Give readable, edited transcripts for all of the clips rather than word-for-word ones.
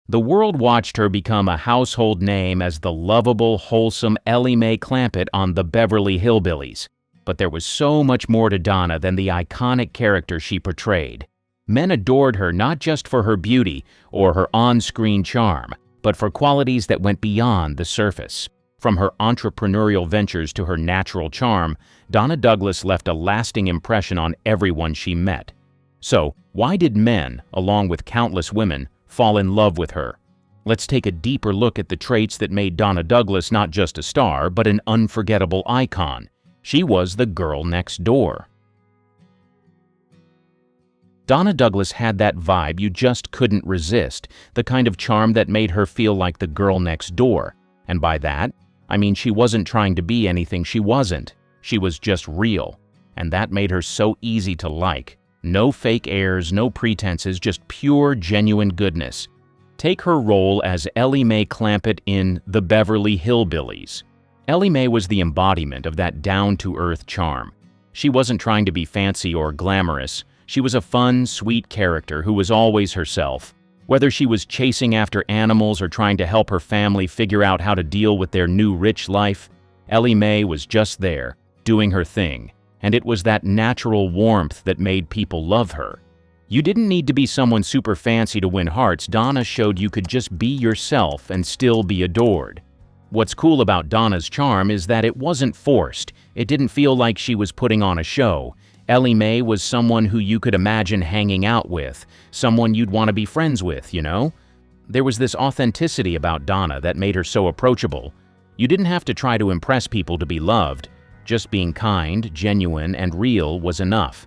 The world watched her become a household name as the lovable, wholesome Ellie Mae Clampett on the Beverly Hillbillies. But there was so much more to Donna than the iconic character she portrayed. Men adored her not just for her beauty or her on-screen charm, but for qualities that went beyond the surface. From her entrepreneurial ventures to her natural charm, Donna Douglas left a lasting impression on everyone she met. So, why did men, along with countless women, fall in love with her? Let's take a deeper look at the traits that made Donna Douglas not just a star, but an unforgettable icon. She was the girl next door. Donna Douglas had that vibe you just couldn't resist, the kind of charm that made her feel like the girl next door. And by that, I mean she wasn't trying to be anything she wasn't. She was just real. And that made her so easy to like. No fake airs, no pretenses, just pure, genuine goodness. Take her role as Ellie Mae Clampett in The Beverly Hillbillies. Ellie Mae was the embodiment of that down-to-earth charm. She wasn't trying to be fancy or glamorous. She was a fun, sweet character who was always herself. Whether she was chasing after animals or trying to help her family figure out how to deal with their new rich life, Ellie Mae was just there, doing her thing. And it was that natural warmth that made people love her. You didn't need to be someone super fancy to win hearts. Donna showed you could just be yourself and still be adored. What's cool about Donna's charm is that it wasn't forced. It didn't feel like she was putting on a show. Ellie Mae was someone who you could imagine hanging out with, someone you'd want to be friends with, you know? There was this authenticity about Donna that made her so approachable. You didn't have to try to impress people to be loved. Just being kind, genuine, and real was enough.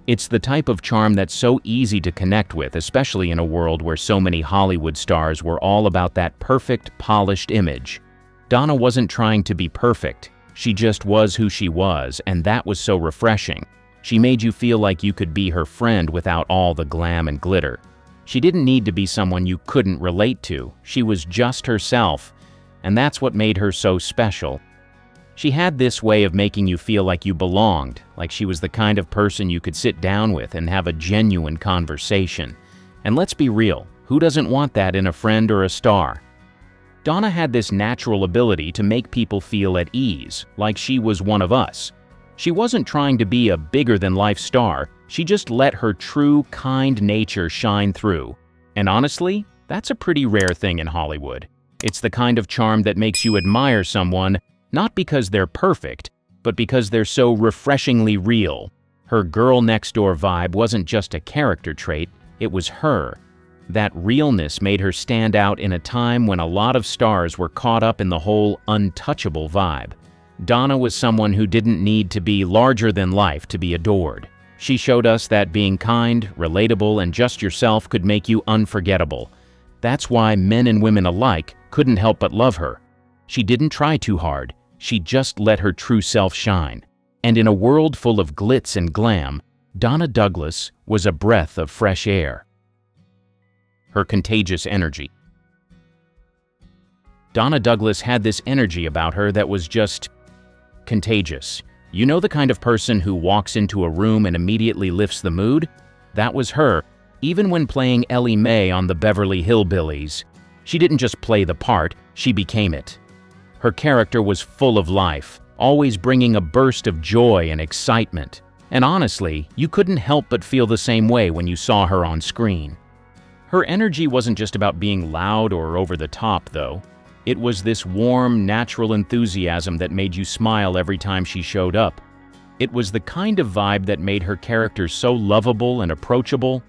It's the type of charm that's so easy to connect with, especially in a world where so many Hollywood stars were all about that perfect, polished image. Donna wasn't trying to be perfect. She just was who she was, and that was so refreshing. She made you feel like you could be her friend without all the glam and glitter. She didn't need to be someone you couldn't relate to. She was just herself, and that's what made her so special. She had this way of making you feel like you belonged, like she was the kind of person you could sit down with and have a genuine conversation. And let's be real, who doesn't want that in a friend or a star? Donna had this natural ability to make people feel at ease, like she was one of us. She wasn't trying to be a bigger-than-life star, she just let her true, kind nature shine through. And honestly, that's a pretty rare thing in Hollywood. It's the kind of charm that makes you admire someone, not because they're perfect, but because they're so refreshingly real. Her girl-next-door vibe wasn't just a character trait, it was her. That realness made her stand out in a time when a lot of stars were caught up in the whole untouchable vibe. Donna was someone who didn't need to be larger than life to be adored. She showed us that being kind, relatable, and just yourself could make you unforgettable. That's why men and women alike couldn't help but love her. She didn't try too hard. She just let her true self shine. And in a world full of glitz and glam, Donna Douglas was a breath of fresh air. Her contagious energy. Donna Douglas had this energy about her that was just contagious. You know the kind of person who walks into a room and immediately lifts the mood? That was her, even when playing Ellie Mae on the Beverly Hillbillies. She didn't just play the part, she became it. Her character was full of life, always bringing a burst of joy and excitement. And honestly, you couldn't help but feel the same way when you saw her on screen. Her energy wasn't just about being loud or over the top, though. It was this warm, natural enthusiasm that made you smile every time she showed up. It was the kind of vibe that made her character so lovable and approachable.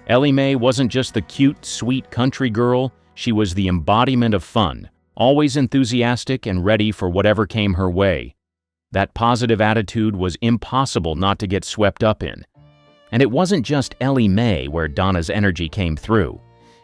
Ellie Mae wasn't just the cute, sweet country girl, she was the embodiment of fun, always enthusiastic and ready for whatever came her way. That positive attitude was impossible not to get swept up in. And it wasn't just Ellie Mae where Donna's energy came through.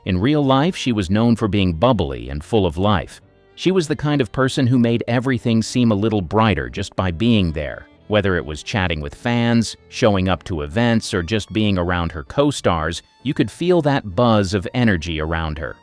In real life, she was known for being bubbly and full of life. She was the kind of person who made everything seem a little brighter just by being there. Whether it was chatting with fans, showing up to events, or just being around her co-stars, you could feel that buzz of energy around her.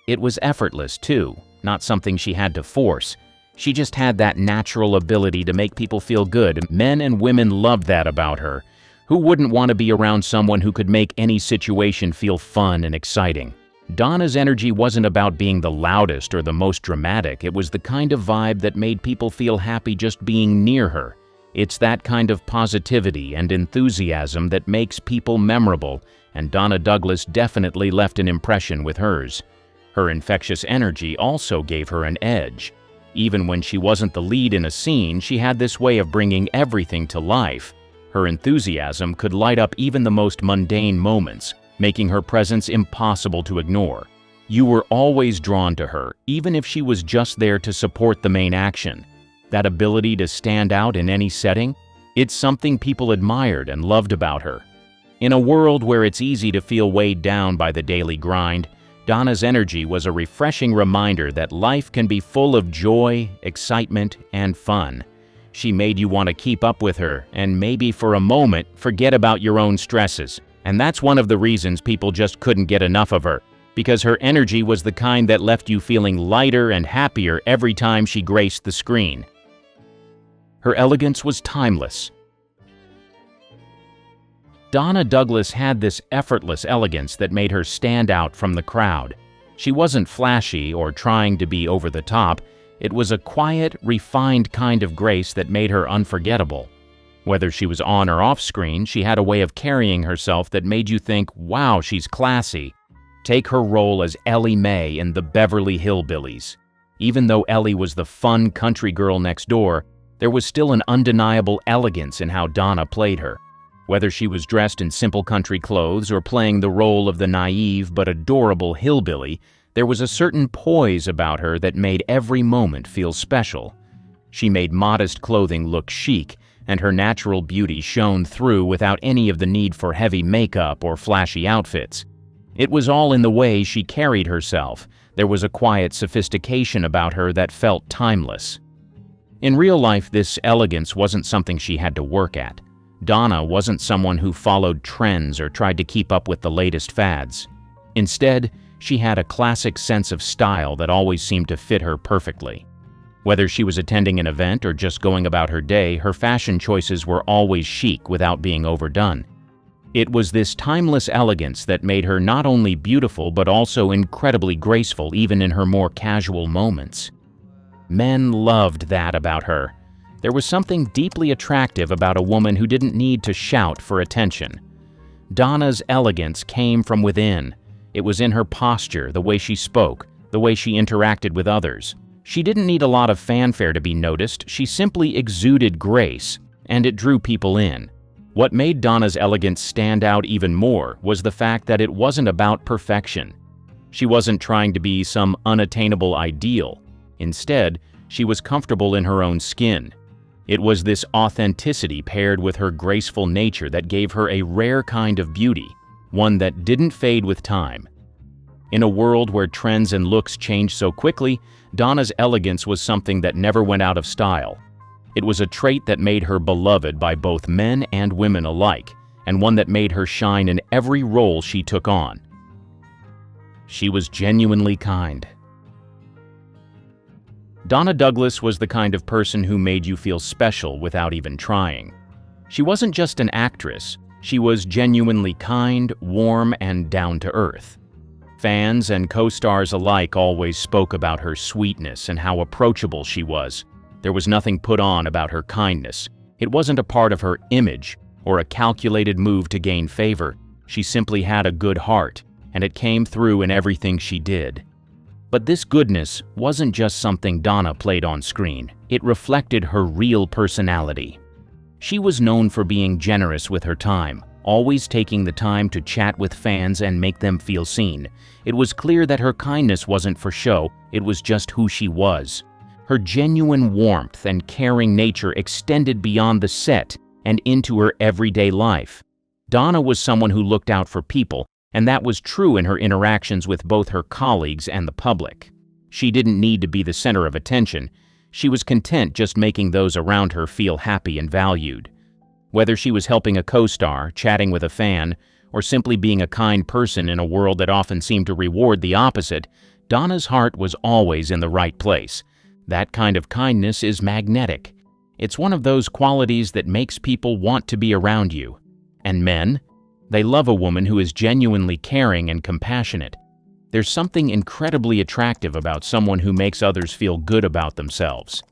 It was effortless, too, not something she had to force. She just had that natural ability to make people feel good. Men and women loved that about her. Who wouldn't want to be around someone who could make any situation feel fun and exciting? Donna's energy wasn't about being the loudest or the most dramatic. It was the kind of vibe that made people feel happy just being near her. It's that kind of positivity and enthusiasm that makes people memorable, and Donna Douglas definitely left an impression with hers. Her infectious energy also gave her an edge. Even when she wasn't the lead in a scene, she had this way of bringing everything to life. Her enthusiasm could light up even the most mundane moments, making her presence impossible to ignore. You were always drawn to her, even if she was just there to support the main action. That ability to stand out in any setting, it's something people admired and loved about her. In a world where it's easy to feel weighed down by the daily grind, Donna's energy was a refreshing reminder that life can be full of joy, excitement, and fun. She made you want to keep up with her and maybe for a moment forget about your own stresses. And that's one of the reasons people just couldn't get enough of her, because her energy was the kind that left you feeling lighter and happier every time she graced the screen. Her elegance was timeless. Donna Douglas had this effortless elegance that made her stand out from the crowd. She wasn't flashy or trying to be over the top. It was a quiet, refined kind of grace that made her unforgettable. Whether she was on or off screen, she had a way of carrying herself that made you think, wow, she's classy. Take her role as Ellie Mae in the Beverly Hillbillies. Even though Ellie was the fun country girl next door, there was still an undeniable elegance in how Donna played her. Whether she was dressed in simple country clothes or playing the role of the naive but adorable hillbilly, there was a certain poise about her that made every moment feel special. She made modest clothing look chic, and her natural beauty shone through without any of the need for heavy makeup or flashy outfits. It was all in the way she carried herself. There was a quiet sophistication about her that felt timeless. In real life, this elegance wasn't something she had to work at. Donna wasn't someone who followed trends or tried to keep up with the latest fads. Instead, she had a classic sense of style that always seemed to fit her perfectly. Whether she was attending an event or just going about her day, her fashion choices were always chic without being overdone. It was this timeless elegance that made her not only beautiful but also incredibly graceful even in her more casual moments. Men loved that about her. There was something deeply attractive about a woman who didn't need to shout for attention. Donna's elegance came from within. It was in her posture, the way she spoke, the way she interacted with others. She didn't need a lot of fanfare to be noticed. She simply exuded grace, and it drew people in. What made Donna's elegance stand out even more was the fact that it wasn't about perfection. She wasn't trying to be some unattainable ideal. Instead, she was comfortable in her own skin. It was this authenticity paired with her graceful nature that gave her a rare kind of beauty, one that didn't fade with time. In a world where trends and looks change so quickly, Donna's elegance was something that never went out of style. It was a trait that made her beloved by both men and women alike, and one that made her shine in every role she took on. She was genuinely kind. Donna Douglas was the kind of person who made you feel special without even trying. She wasn't just an actress, she was genuinely kind, warm, and down to earth. Fans and co-stars alike always spoke about her sweetness and how approachable she was. There was nothing put on about her kindness. It wasn't a part of her image or a calculated move to gain favor. She simply had a good heart, and it came through in everything she did. But this goodness wasn't just something Donna played on screen. It reflected her real personality. She was known for being generous with her time, always taking the time to chat with fans and make them feel seen. It was clear that her kindness wasn't for show, it was just who she was. Her genuine warmth and caring nature extended beyond the set and into her everyday life. Donna was someone who looked out for people, and that was true in her interactions with both her colleagues and the public. She didn't need to be the center of attention. She was content just making those around her feel happy and valued. Whether she was helping a co-star, chatting with a fan, or simply being a kind person in a world that often seemed to reward the opposite, Donna's heart was always in the right place. That kind of kindness is magnetic. It's one of those qualities that makes people want to be around you. And men? They love a woman who is genuinely caring and compassionate. There's something incredibly attractive about someone who makes others feel good about themselves.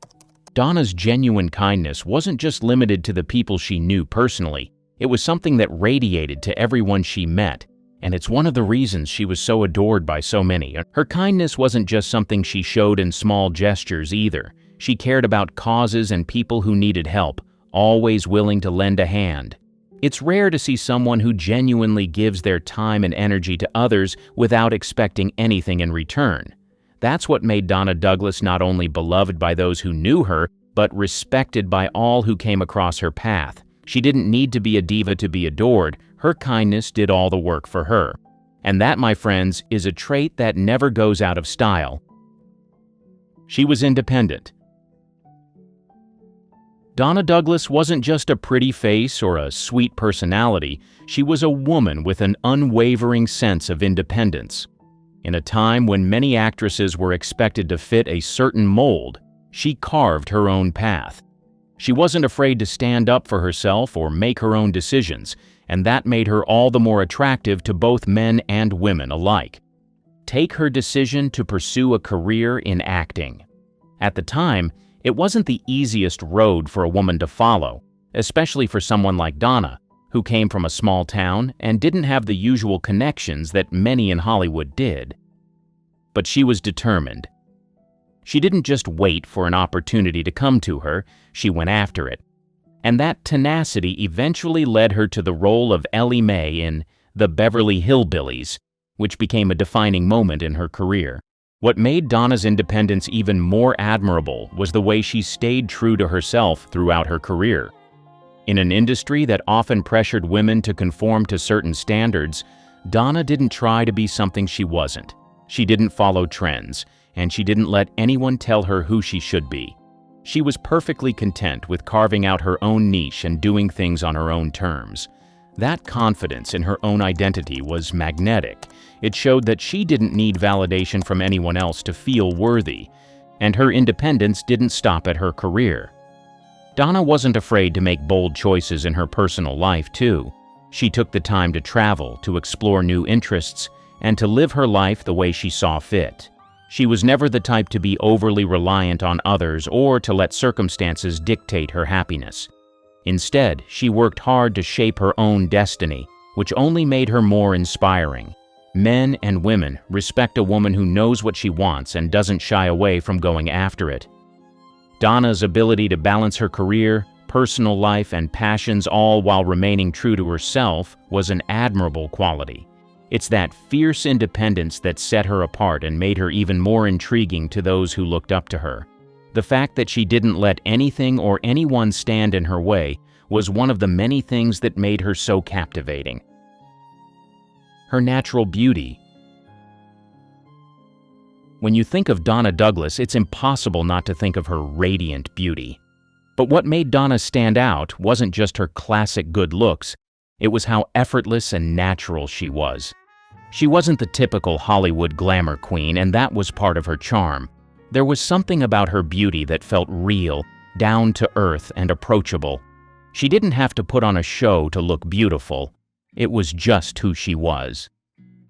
Donna's genuine kindness wasn't just limited to the people she knew personally. It was something that radiated to everyone she met, and it's one of the reasons she was so adored by so many. Her kindness wasn't just something she showed in small gestures either. She cared about causes and people who needed help, always willing to lend a hand. It's rare to see someone who genuinely gives their time and energy to others without expecting anything in return. That's what made Donna Douglas not only beloved by those who knew her, but respected by all who came across her path. She didn't need to be a diva to be adored. Her kindness did all the work for her. And that, my friends, is a trait that never goes out of style. She was independent. Donna Douglas wasn't just a pretty face or a sweet personality. She was a woman with an unwavering sense of independence. In a time when many actresses were expected to fit a certain mold, she carved her own path. She wasn't afraid to stand up for herself or make her own decisions, and that made her all the more attractive to both men and women alike. Take her decision to pursue a career in acting. At the time, it wasn't the easiest road for a woman to follow, especially for someone like Donna, who came from a small town and didn't have the usual connections that many in Hollywood did. But she was determined. She didn't just wait for an opportunity to come to her, she went after it. And that tenacity eventually led her to the role of Ellie Mae in The Beverly Hillbillies, which became a defining moment in her career. What made Donna's independence even more admirable was the way she stayed true to herself throughout her career. In an industry that often pressured women to conform to certain standards, Donna didn't try to be something she wasn't. She didn't follow trends, and she didn't let anyone tell her who she should be. She was perfectly content with carving out her own niche and doing things on her own terms. That confidence in her own identity was magnetic. It showed that she didn't need validation from anyone else to feel worthy, and her independence didn't stop at her career. Donna wasn't afraid to make bold choices in her personal life, too. She took the time to travel, to explore new interests, and to live her life the way she saw fit. She was never the type to be overly reliant on others or to let circumstances dictate her happiness. Instead, she worked hard to shape her own destiny, which only made her more inspiring. Men and women respect a woman who knows what she wants and doesn't shy away from going after it. Donna's ability to balance her career, personal life, and passions all while remaining true to herself was an admirable quality. It's that fierce independence that set her apart and made her even more intriguing to those who looked up to her. The fact that she didn't let anything or anyone stand in her way was one of the many things that made her so captivating. Her natural beauty. When you think of Donna Douglas, it's impossible not to think of her radiant beauty. But what made Donna stand out wasn't just her classic good looks, it was how effortless and natural she was. She wasn't the typical Hollywood glamour queen, and that was part of her charm. There was something about her beauty that felt real, down to earth, and approachable. She didn't have to put on a show to look beautiful. It was just who she was.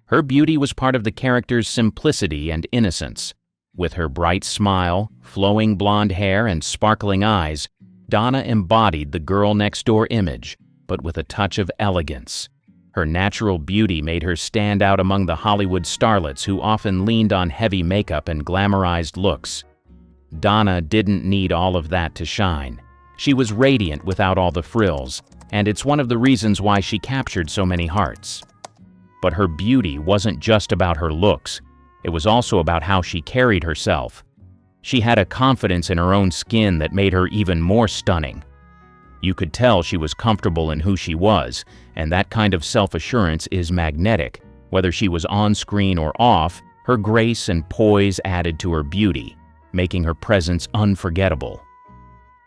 Her beauty was part of the character's simplicity and innocence. With her bright smile, flowing blonde hair, and sparkling eyes, Donna embodied the girl next door image, but with a touch of elegance. Her natural beauty made her stand out among the Hollywood starlets who often leaned on heavy makeup and glamorized looks. Donna didn't need all of that to shine. She was radiant without all the frills, and it's one of the reasons why she captured so many hearts. But her beauty wasn't just about her looks. It was also about how she carried herself. She had a confidence in her own skin that made her even more stunning. You could tell she was comfortable in who she was, and that kind of self-assurance is magnetic. Whether she was on screen or off, her grace and poise added to her beauty, making her presence unforgettable.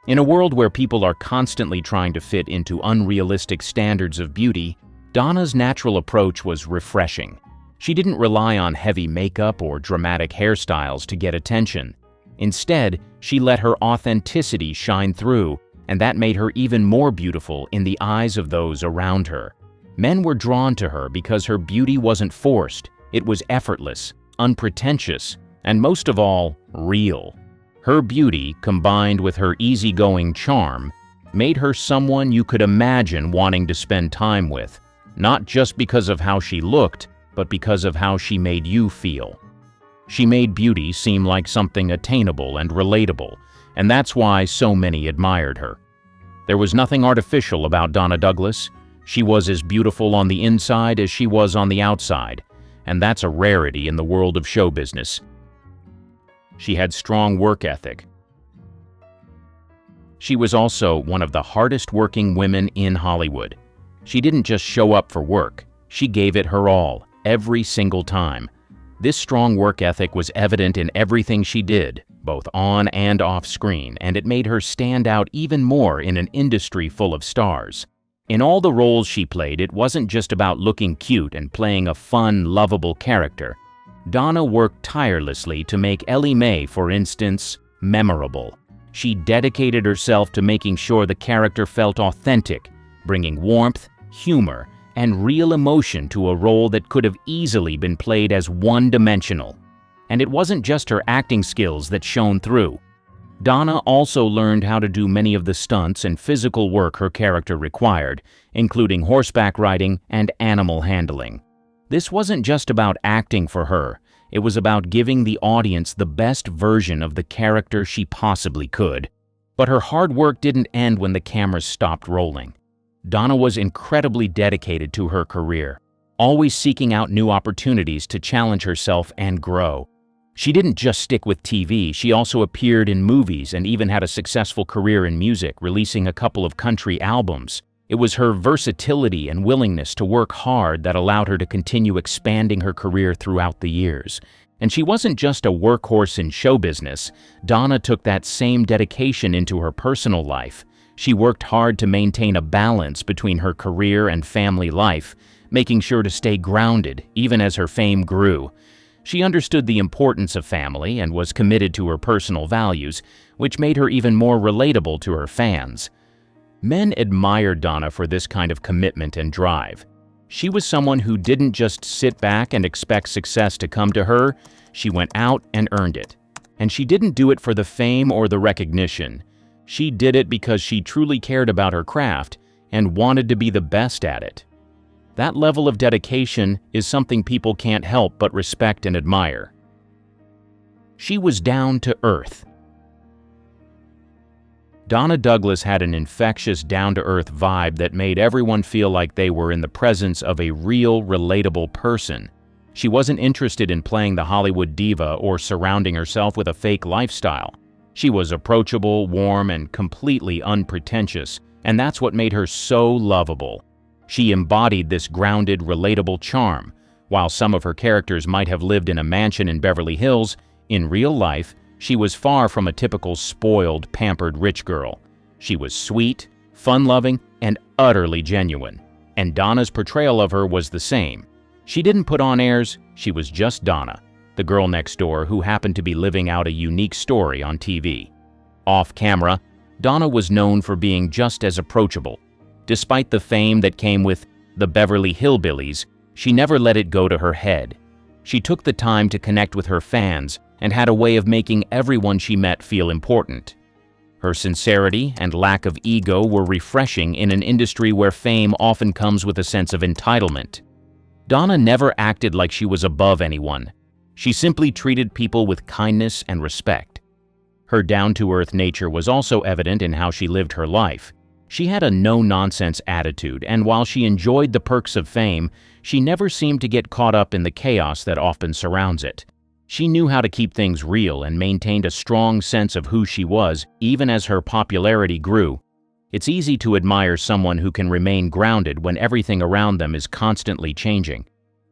In a world where people are constantly trying to fit into unrealistic standards of beauty, Donna's natural approach was refreshing. She didn't rely on heavy makeup or dramatic hairstyles to get attention. Instead, she let her authenticity shine through, and that made her even more beautiful in the eyes of those around her. Men were drawn to her because her beauty wasn't forced, It was effortless, unpretentious, and most of all, real. Her beauty, combined with her easygoing charm, made her someone you could imagine wanting to spend time with, not just because of how she looked, but because of how she made you feel. She made beauty seem like something attainable and relatable, and that's why so many admired her. There was nothing artificial about Donna Douglas. She was as beautiful on the inside as she was on the outside, and that's a rarity in the world of show business. She had strong work ethic. She was also one of the hardest working women in Hollywood. She didn't just show up for work, she gave it her all, every single time. This strong work ethic was evident in everything she did, both on and off screen, and it made her stand out even more in an industry full of stars. In all the roles she played, it wasn't just about looking cute and playing a fun, lovable character. Donna worked tirelessly to make Ellie Mae, for instance, memorable. She dedicated herself to making sure the character felt authentic, bringing warmth, humor, and real emotion to a role that could have easily been played as one-dimensional. And it wasn't just her acting skills that shone through. Donna also learned how to do many of the stunts and physical work her character required, including horseback riding and animal handling. This wasn't just about acting for her, it was about giving the audience the best version of the character she possibly could. But her hard work didn't end when the cameras stopped rolling. Donna was incredibly dedicated to her career, always seeking out new opportunities to challenge herself and grow. She didn't just stick with TV, she also appeared in movies and even had a successful career in music, releasing a couple of country albums. It was her versatility and willingness to work hard that allowed her to continue expanding her career throughout the years. And she wasn't just a workhorse in show business. Donna took that same dedication into her personal life. She worked hard to maintain a balance between her career and family life, making sure to stay grounded even as her fame grew. She understood the importance of family and was committed to her personal values, which made her even more relatable to her fans. Men admired Donna for this kind of commitment and drive. She was someone who didn't just sit back and expect success to come to her, she went out and earned it. And she didn't do it for the fame or the recognition. She did it because she truly cared about her craft and wanted to be the best at it. That level of dedication is something people can't help but respect and admire. She was down to earth. Donna Douglas had an infectious, down-to-earth vibe that made everyone feel like they were in the presence of a real, relatable person. She wasn't interested in playing the Hollywood diva or surrounding herself with a fake lifestyle. She was approachable, warm, and completely unpretentious, and that's what made her so lovable. She embodied this grounded, relatable charm. While some of her characters might have lived in a mansion in Beverly Hills, in real life, she was far from a typical spoiled, pampered rich girl. She was sweet, fun-loving, and utterly genuine. And Donna's portrayal of her was the same. She didn't put on airs, she was just Donna, the girl next door who happened to be living out a unique story on TV. Off camera, Donna was known for being just as approachable. Despite the fame that came with the Beverly Hillbillies, she never let it go to her head. She took the time to connect with her fans and had a way of making everyone she met feel important. Her sincerity and lack of ego were refreshing in an industry where fame often comes with a sense of entitlement. Donna never acted like she was above anyone. She simply treated people with kindness and respect. Her down-to-earth nature was also evident in how she lived her life. She had a no-nonsense attitude, and while she enjoyed the perks of fame, she never seemed to get caught up in the chaos that often surrounds it. She knew how to keep things real and maintained a strong sense of who she was, even as her popularity grew. It's easy to admire someone who can remain grounded when everything around them is constantly changing.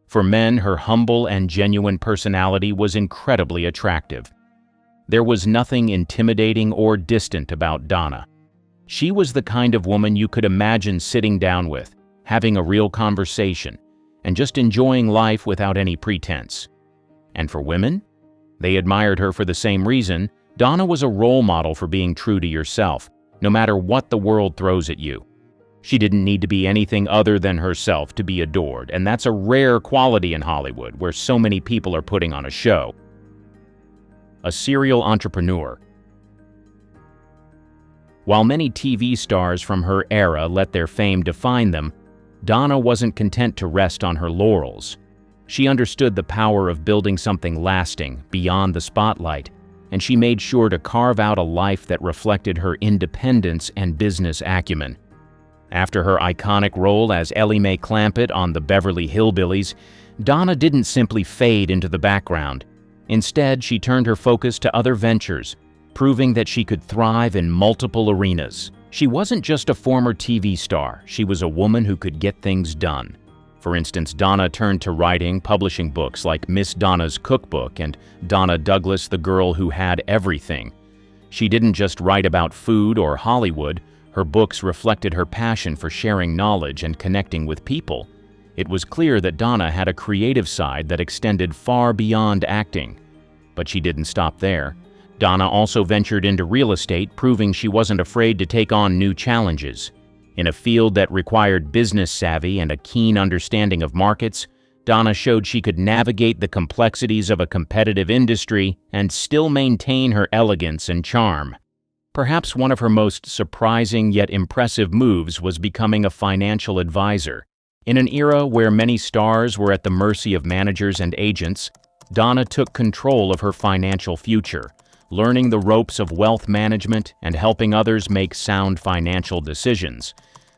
For men, her humble and genuine personality was incredibly attractive. There was nothing intimidating or distant about Donna. She was the kind of woman you could imagine sitting down with, having a real conversation, and just enjoying life without any pretense. And for women? They admired her for the same reason. Donna was a role model for being true to yourself, no matter what the world throws at you. She didn't need to be anything other than herself to be adored, and that's a rare quality in Hollywood, where so many people are putting on a show. A serial entrepreneur. While many TV stars from her era let their fame define them, Donna wasn't content to rest on her laurels. She understood the power of building something lasting, beyond the spotlight, and she made sure to carve out a life that reflected her independence and business acumen. After her iconic role as Ellie Mae Clampett on the Beverly Hillbillies, Donna didn't simply fade into the background. Instead, she turned her focus to other ventures, proving that she could thrive in multiple arenas. She wasn't just a former TV star, she was a woman who could get things done. For instance, Donna turned to writing, publishing books like Miss Donna's Cookbook and Donna Douglas, the Girl Who Had Everything. She didn't just write about food or Hollywood, her books reflected her passion for sharing knowledge and connecting with people. It was clear that Donna had a creative side that extended far beyond acting. But she didn't stop there. Donna also ventured into real estate, proving she wasn't afraid to take on new challenges. In a field that required business savvy and a keen understanding of markets, Donna showed she could navigate the complexities of a competitive industry and still maintain her elegance and charm. Perhaps one of her most surprising yet impressive moves was becoming a financial advisor. In an era where many stars were at the mercy of managers and agents, Donna took control of her financial future, learning the ropes of wealth management and helping others make sound financial decisions.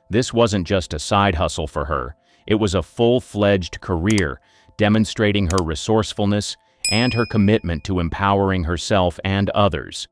This wasn't just a side hustle for her, it was a full-fledged career, demonstrating her resourcefulness and her commitment to empowering herself and others.